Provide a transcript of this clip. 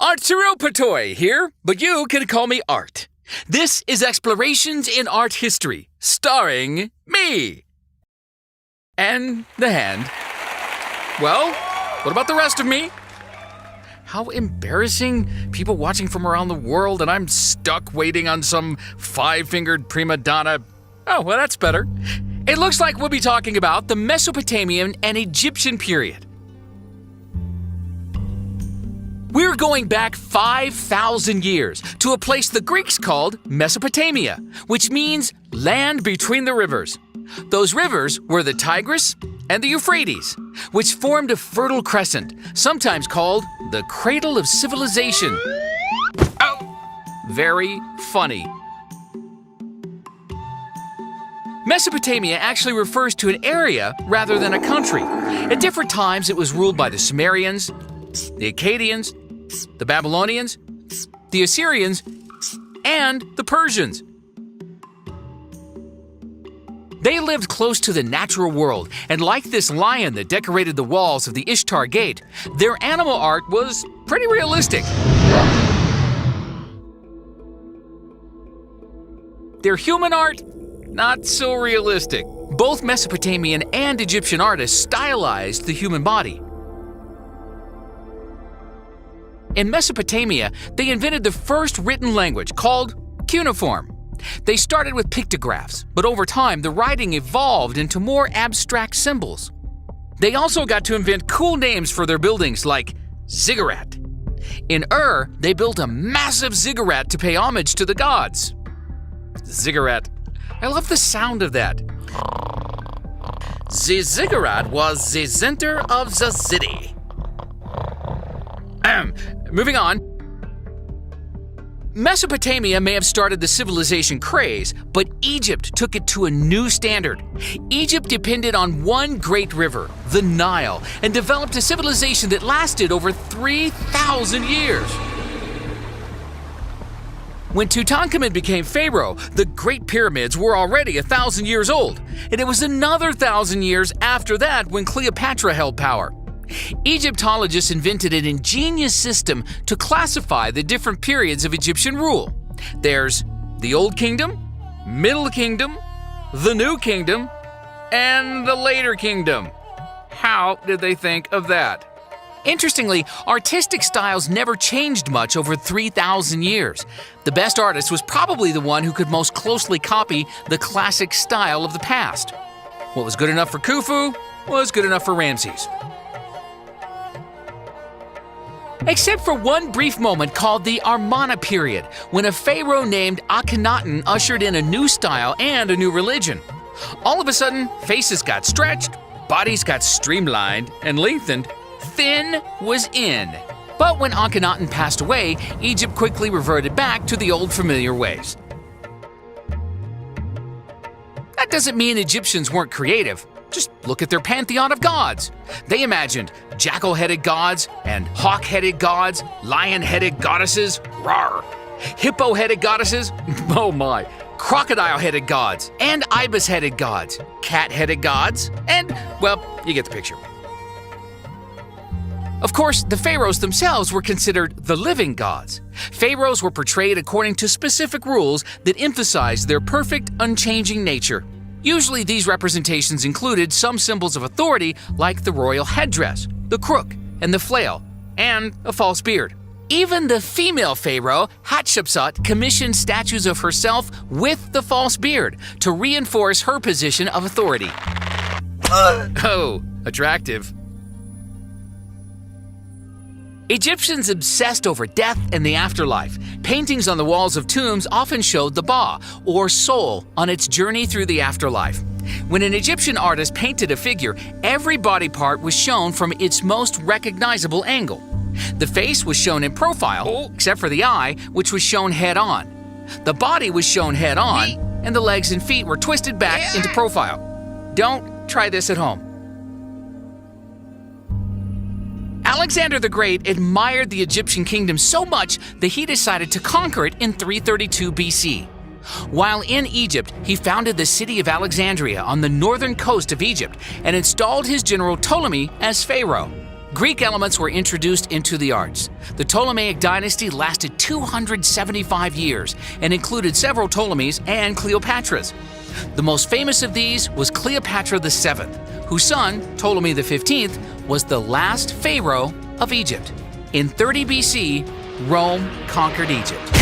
Arturopatoi here, but you can call me Art. This is Explorations in Art History, starring me. And the hand. Well, what about the rest of me? How embarrassing. People watching from around the world and I'm stuck waiting on some five-fingered prima donna. Oh, well, that's better. It looks like we'll be talking about the Mesopotamian and Egyptian period. We're going back 5,000 years to a place the Greeks called Mesopotamia, which means land between the rivers. Those rivers were the Tigris and the Euphrates, which formed a fertile crescent, sometimes called the cradle of civilization. Oh, very funny. Mesopotamia actually refers to an area rather than a country. At different times, it was ruled by the Sumerians, the Akkadians, the Babylonians, the Assyrians, and the Persians. They lived close to the natural world, and like this lion that decorated the walls of the Ishtar Gate, their animal art was pretty realistic. Their human art, not so realistic. Both Mesopotamian and Egyptian artists stylized the human body. In Mesopotamia, they invented the first written language called cuneiform. They started with pictographs, but over time the writing evolved into more abstract symbols. They also got to invent cool names for their buildings like ziggurat. In Ur, they built a massive ziggurat to pay homage to the gods. Ziggurat. I love the sound of that. The ziggurat was the center of the city. Moving on. Mesopotamia may have started the civilization craze, but Egypt took it to a new standard. Egypt depended on one great river, the Nile, and developed a civilization that lasted over 3,000 years. When Tutankhamun became pharaoh, the Great Pyramids were already 1,000 years old, and it was another 1,000 years after that when Cleopatra held power. Egyptologists invented an ingenious system to classify the different periods of Egyptian rule. There's the Old Kingdom, Middle Kingdom, the New Kingdom, and the Later Kingdom. How did they think of that? Interestingly, artistic styles never changed much over 3,000 years. The best artist was probably the one who could most closely copy the classic style of the past. What was good enough for Khufu was good enough for Ramses. Except for one brief moment called the Amarna period, when a pharaoh named Akhenaten ushered in a new style and a new religion. All of a sudden, faces got stretched, bodies got streamlined and lengthened, thin was in. But when Akhenaten passed away, Egypt quickly reverted back to the old familiar ways. That doesn't mean Egyptians weren't creative. Just look at their pantheon of gods. They imagined jackal-headed gods and hawk-headed gods, lion-headed goddesses, rawr, hippo-headed goddesses, oh my, crocodile-headed gods, and ibis-headed gods, cat-headed gods, and, well, you get the picture. Of course, the pharaohs themselves were considered the living gods. Pharaohs were portrayed according to specific rules that emphasized their perfect, unchanging nature. Usually these representations included some symbols of authority like the royal headdress, the crook, and the flail, and a false beard. Even the female pharaoh, Hatshepsut, commissioned statues of herself with the false beard to reinforce her position of authority. Oh, attractive. Egyptians obsessed over death and the afterlife. Paintings on the walls of tombs often showed the Ba, or soul, on its journey through the afterlife. When an Egyptian artist painted a figure, every body part was shown from its most recognizable angle. The face was shown in profile, except for the eye, which was shown head-on. The body was shown head-on, and the legs and feet were twisted back into profile. Don't try this at home. Alexander the Great admired the Egyptian kingdom so much that he decided to conquer it in 332 BC. While in Egypt, he founded the city of Alexandria on the northern coast of Egypt and installed his general Ptolemy as pharaoh. Greek elements were introduced into the arts. The Ptolemaic dynasty lasted 275 years and included several Ptolemies and Cleopatras. The most famous of these was Cleopatra VII, whose son, Ptolemy XV, was the last pharaoh of Egypt. In 30 BC, Rome conquered Egypt.